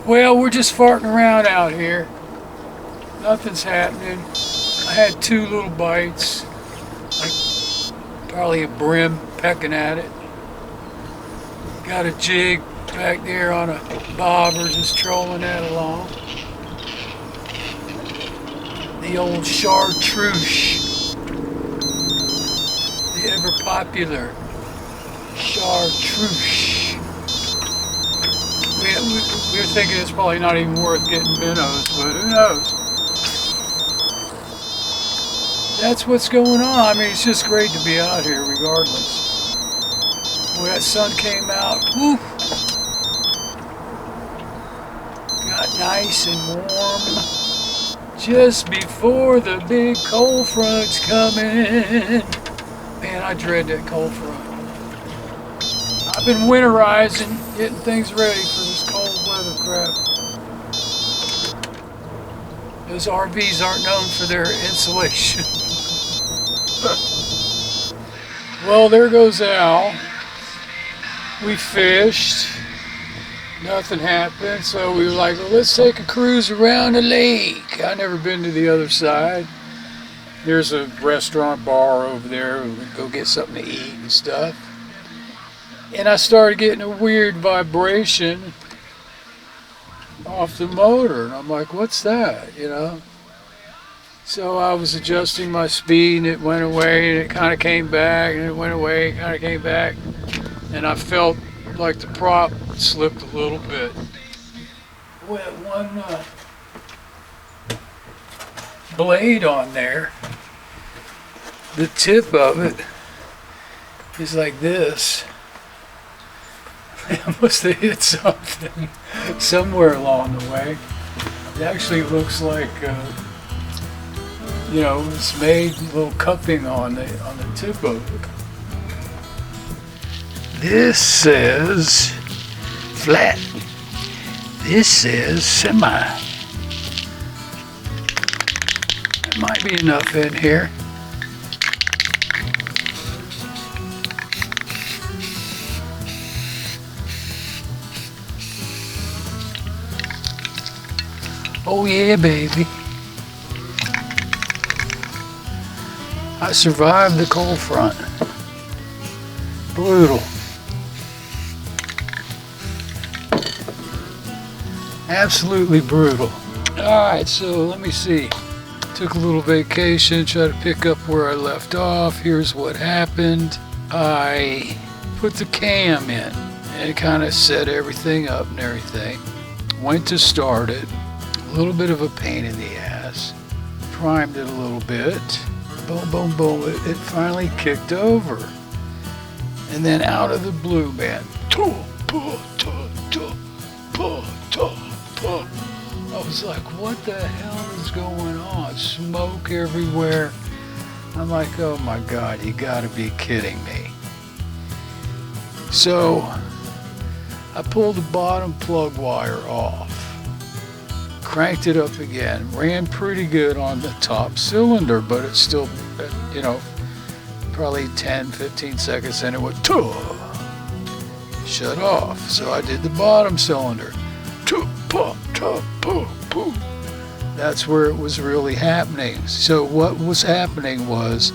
Well, we're just farting around out here. Nothing's happening. I had 2 little bites, like probably a brim pecking at it. Got a jig back there on a bobber, just trolling that along. The old chartreuse, the ever popular chartreuse. We were thinking it's probably not even worth getting minnows, but who knows? That's what's going on. I mean, it's just great to be out here regardless. When that sun came out, whew, got nice and warm just before the big cold front's coming. Man, I dread that cold front. I've been winterizing, getting things ready for this cold weather crap. Those RVs aren't known for their insulation. Well, there goes Al. We fished. Nothing happened, so we were like, well, let's take a cruise around the lake. I've never been to the other side. There's a restaurant bar over there. We could go get something to eat and stuff. And I started getting a weird vibration off the motor. And I'm like, what's that, you know? So I was adjusting my speed and it went away and it kind of came back and it went away, kind of came back. And I felt like the prop slipped a little bit. Boy, that one blade on there, the tip of it is like this. I must have hit something somewhere along the way. It actually looks like, you know, it's made a little cupping on the tip of it. This says flat. This says semi. There might be enough in here. Oh yeah, baby. I survived the cold front. Brutal. Absolutely brutal. Alright, so let me see. Took a little vacation, tried to pick up where I left off. Here's what happened. I put the cam in and it kind of set everything up and everything. Went to start it. A little bit of a pain in the ass. Primed it a little bit. Boom, boom, boom. It finally kicked over. And then out of the blue, man. I was like, what the hell is going on? Smoke everywhere. I'm like, oh my God, you gotta be kidding me. So I pulled the bottom plug wire off. Cranked it up again, ran pretty good on the top cylinder, but it's still, you know, probably 10-15 seconds and it went shut off. So I did the bottom cylinder. That's where it was really happening. So what was happening was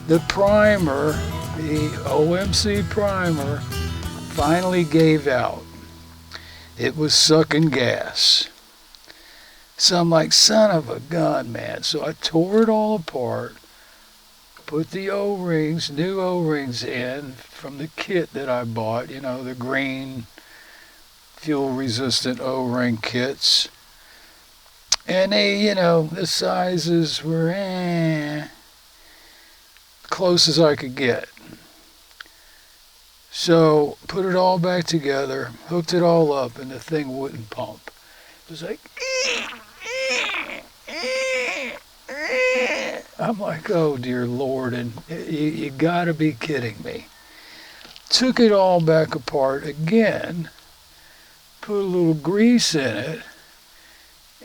the primer, the OMC primer, finally gave out. It was sucking gas. So I'm like, son of a gun, man. So I tore it all apart, put the O-rings, new O-rings in from the kit that I bought, you know, the green fuel-resistant O-ring kits. And they, you know, the sizes were close as I could get. So put it all back together, hooked it all up, and the thing wouldn't pump. It was like, I'm like, oh dear Lord, and you gotta be kidding me. Took it all back apart again, put a little grease in it,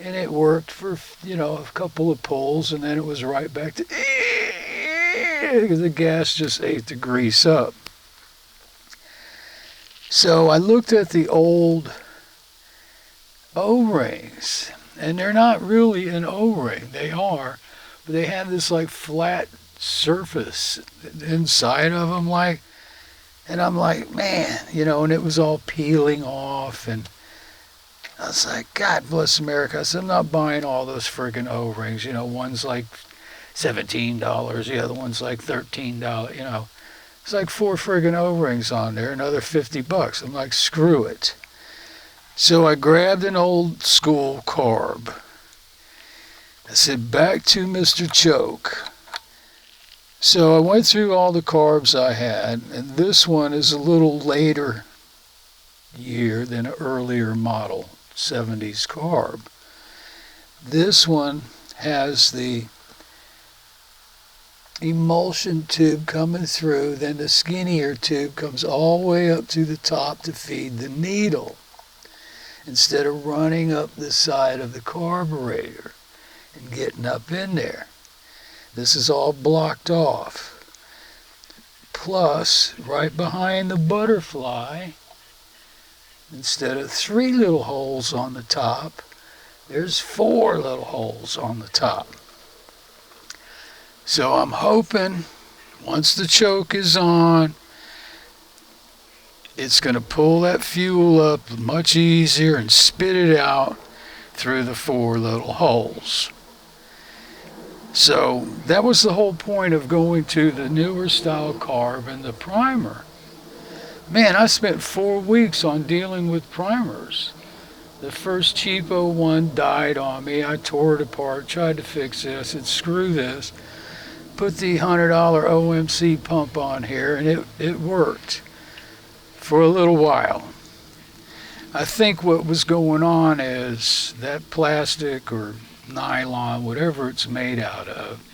and it worked for, you know, a couple of pulls, and then it was right back to, because the gas just ate the grease up. So I looked at the old O-rings. And they're not really an O-ring. They are, but they have this like flat surface inside of them, like, and I'm like, man, you know, and it was all peeling off, and I was like, God bless America. I said, I'm not buying all those friggin' O-rings. You know, one's like $17, the other one's like $13, you know. It's like 4 friggin' O-rings on there, another $50. I'm like, screw it. So I grabbed an old school carb. I said, back to Mr. Choke. So I went through all the carbs I had, and this one is a little later year than an earlier model, 70s carb. This one has the emulsion tube coming through, then the skinnier tube comes all the way up to the top to feed the needle, instead of running up the side of the carburetor and getting up in there. This is all blocked off. Plus, right behind the butterfly, instead of 3 little holes on the top, there's 4 little holes on the top. So I'm hoping once the choke is on, it's going to pull that fuel up much easier and spit it out through the 4 little holes. So that was the whole point of going to the newer style carb and the primer. Man, I spent 4 weeks on dealing with primers. The first cheapo one died on me. I tore it apart, tried to fix it. I said, screw this. Put the $100 OMC pump on here, and it worked for a little while. I think what was going on is that plastic or nylon, whatever it's made out of,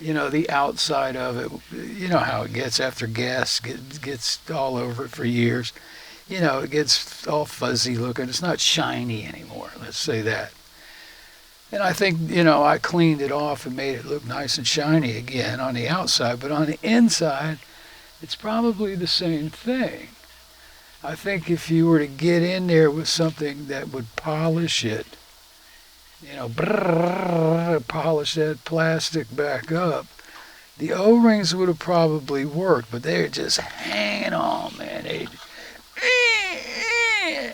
you know, the outside of it, you know how it gets after gas gets all over it for years. You know, it gets all fuzzy looking. It's not shiny anymore, let's say that. And I think, you know, I cleaned it off and made it look nice and shiny again on the outside, but on the inside, it's probably the same thing. I think if you were to get in there with something that would polish it, you know, polish that plastic back up, the O-rings would have probably worked, but they're just hanging on, man.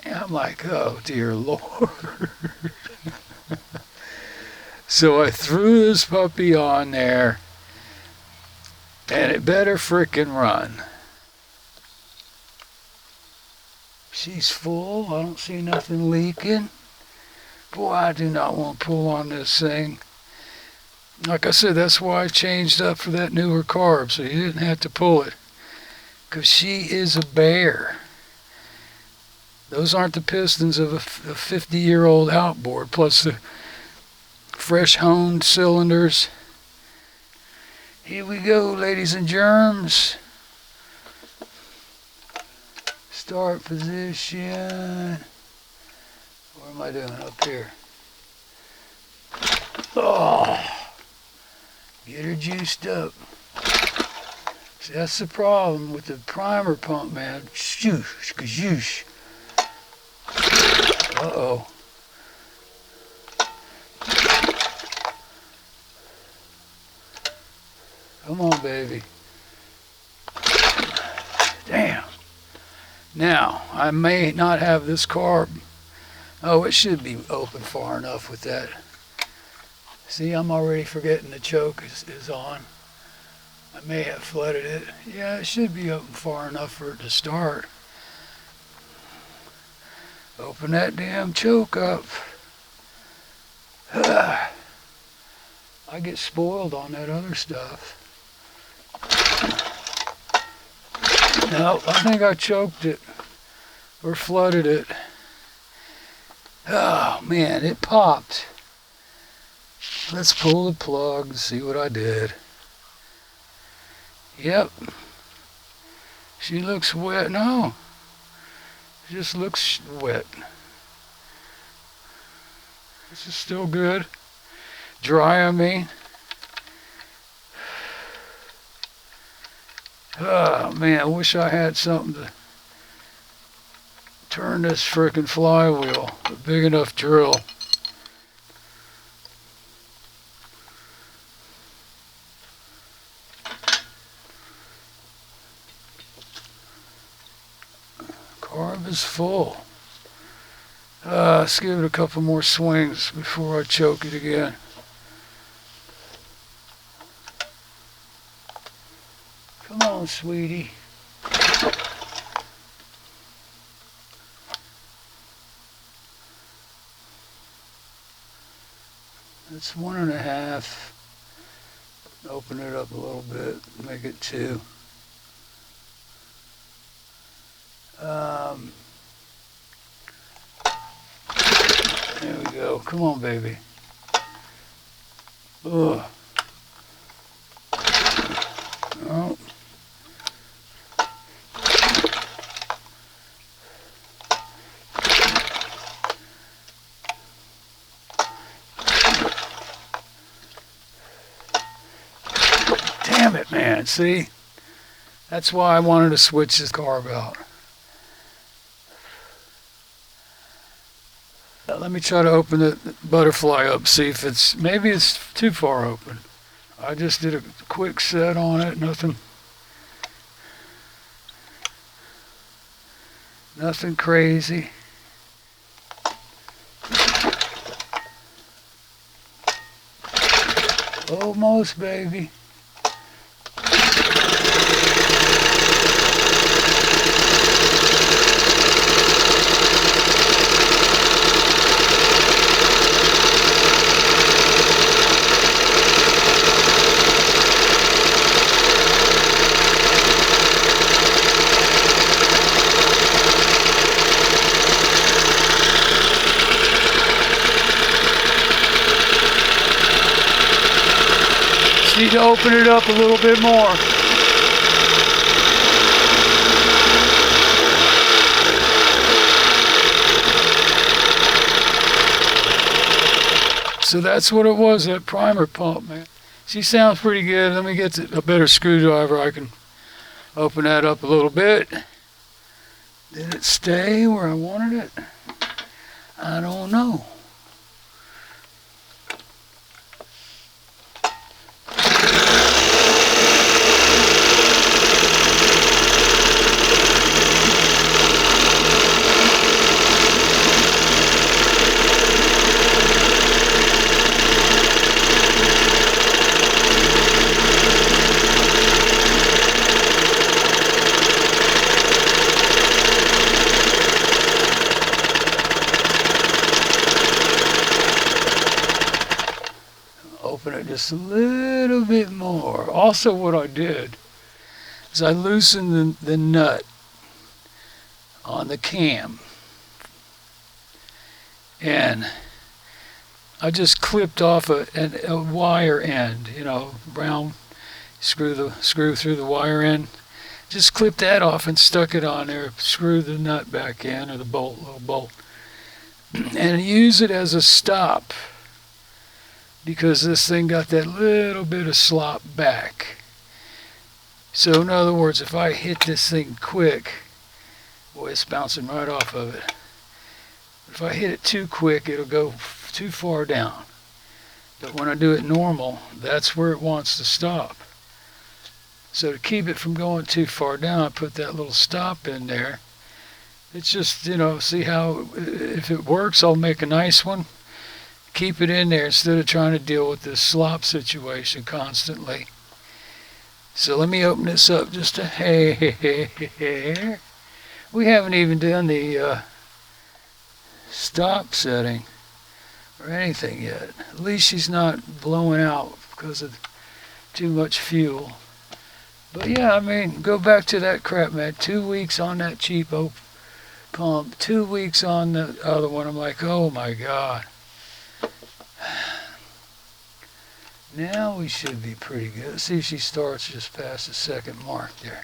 I'm like, oh, dear Lord. So I threw this puppy on there, and it better frickin' run. She's full. I don't see nothing leaking. Boy, I do not want to pull on this thing. Like I said, that's why I changed up for that newer carb, so you didn't have to pull it. Because she is a bear. Those aren't the pistons of a 50-year-old outboard, plus the fresh honed cylinders. Here we go, ladies and germs. Start position. What am I doing up here? Oh, get her juiced up. See, that's the problem with the primer pump, man. Shoosh, kazoosh. Uh-oh. Come on, baby. Damn. Now, I may not have this carb. Oh, it should be open far enough with that. See, I'm already forgetting the choke is on. I may have flooded it. Yeah, it should be open far enough for it to start. Open that damn choke up. I get spoiled on that other stuff. No, I think I choked it or flooded it. Oh man, it popped. Let's pull the plug and see what I did. Yep. She looks wet. No. She just looks wet. This is still good. Dry, I mean. Oh man, I wish I had something to turn this frickin' flywheel. A big enough drill. Carb is full. Let's give it a couple more swings before I choke it again. Come on, sweetie. That's 1.5. Open it up a little bit, make it 2. There we go. Come on, baby. Ugh. Oh. Damn it, man. See? That's why I wanted to switch this carb out. Now, let me try to open the butterfly up, see if it's, maybe it's too far open. I just did a quick set on it, nothing crazy. Almost, baby. Need to open it up a little bit more. So that's what it was, that primer pump, man. She sounds pretty good. Let me get a better screwdriver. I can open that up a little bit. Did it stay where I wanted it? I don't know. Open it just a little bit more. Also, what I did is I loosened the nut on the cam, and I just clipped off a wire end, you know, round screw through the wire end. Just clipped that off and stuck it on there. Screw the nut back in, or the little bolt, and use it as a stop, because this thing got that little bit of slop back. So in other words, if I hit this thing quick, boy, it's bouncing right off of it. If I hit it too quick, it'll go too far down. But when I do it normal, that's where it wants to stop. So to keep it from going too far down, I put that little stop in there. It's just, you know, see how, if it works, I'll make a nice one. Keep it in there instead of trying to deal with this slop situation constantly. So let me open this up just a hair. We haven't even done the stop setting or anything yet. At least she's not blowing out because of too much fuel. But yeah, I mean, go back to that crap, man. 2 weeks on that cheapo pump, 2 weeks on the other one. I'm like, oh my God. Now we should be pretty good. Let's see if she starts just past the second mark there.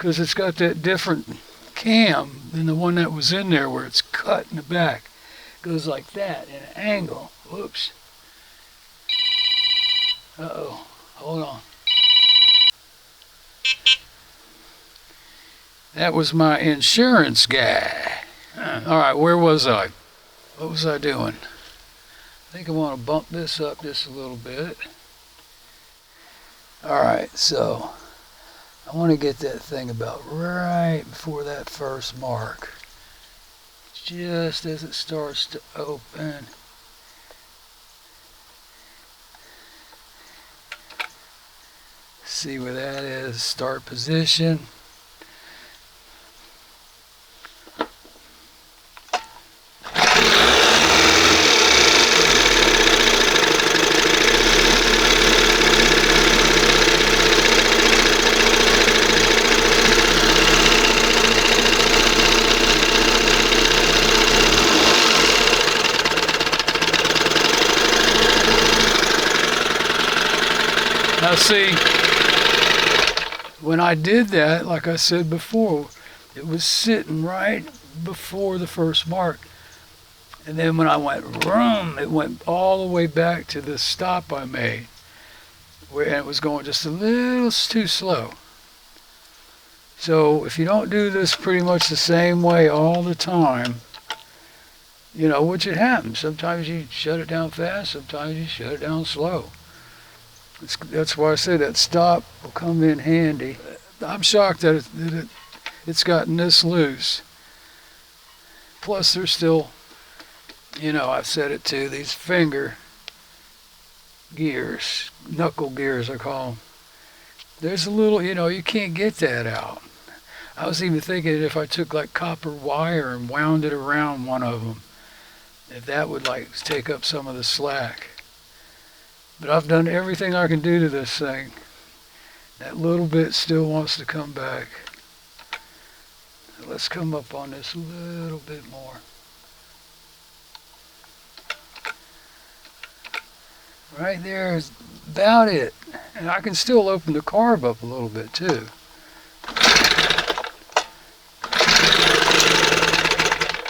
because it's got that different cam than the one that was in there where it's cut in the back. It goes like that in an angle. Whoops. Uh-oh. Hold on. That was my insurance guy. All right, where was I? What was I doing? I think I want to bump this up just a little bit. All right, so I want to get that thing about right before that first mark. Just as it starts to open. See where that is, start position. Now see, when I did that, like I said before, it was sitting right before the first mark. And then when I went vroom, it went all the way back to the stop I made, where it was going just a little too slow. So if you don't do this pretty much the same way all the time, you know, which it happens. Sometimes you shut it down fast, sometimes you shut it down slow. That's why I say that stop will come in handy. I'm shocked that it's gotten this loose. Plus there's still, you know, I've said it too, these finger gears, knuckle gears I call them. There's a little, you know, you can't get that out. I was even thinking if I took like copper wire and wound it around one of them, if that would like take up some of the slack. But I've done everything I can do to this thing. That little bit still wants to come back. So let's come up on this a little bit more. Right there is about it. And I can still open the carb up a little bit too.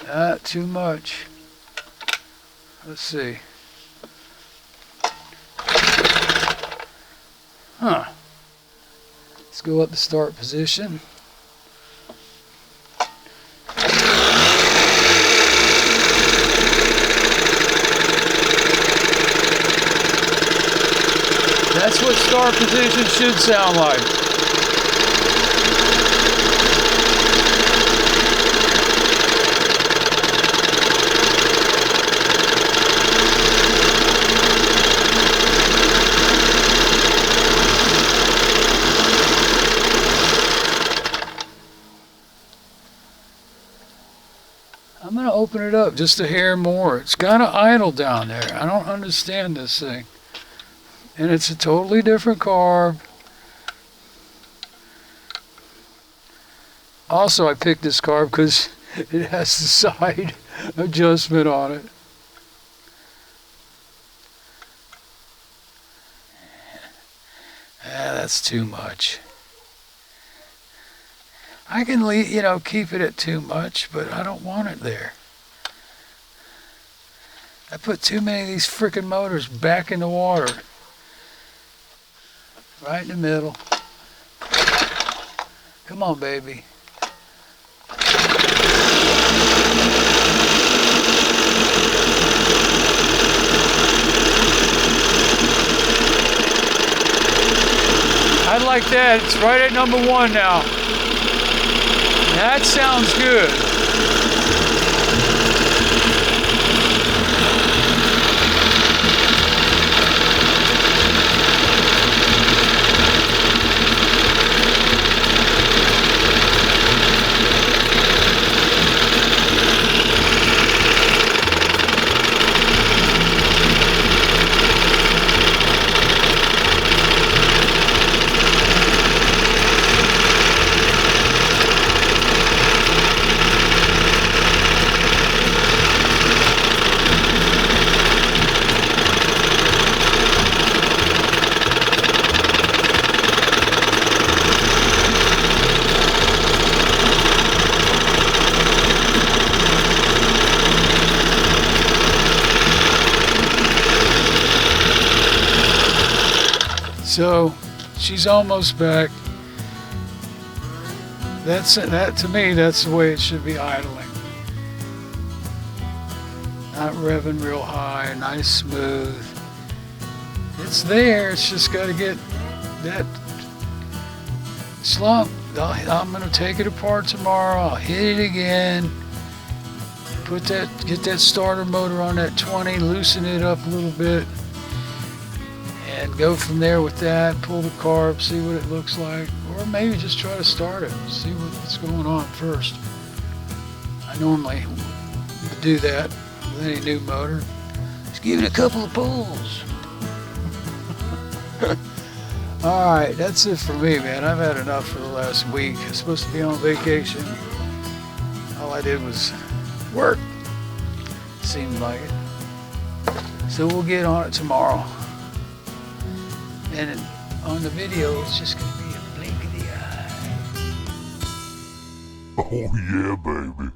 Not too much. Let's see. Huh. Let's go up the start position. That's what start position should sound like. I'm going to open it up just a hair more. It's kind of idle down there. I don't understand this thing. And it's a totally different carb. Also, I picked this carb because it has the side adjustment on it. That's too much. I can leave, you know, keep it at too much, but I don't want it there. I put too many of these frickin' motors back in the water. Right in the middle. Come on, baby. I like that. It's right at number 1 now. That sounds good. So she's almost back. That to me, that's the way it should be idling. Not revving real high, nice smooth. It's there, it's just got to get that slump. I'm going to take it apart tomorrow. I'll hit it again. Get that starter motor on that 20, loosen it up a little bit, and go from there with that. Pull the carb, see what it looks like, or maybe just try to start it, see what's going on first. I normally do that with any new motor. Just give it a couple of pulls. Alright, that's it for me, man. I've had enough for the last week. I'm supposed to be on vacation. All I did was work. Seemed like it. So we'll get on it tomorrow. And on the video, it's just going to be a blink of the eye. Oh yeah, baby.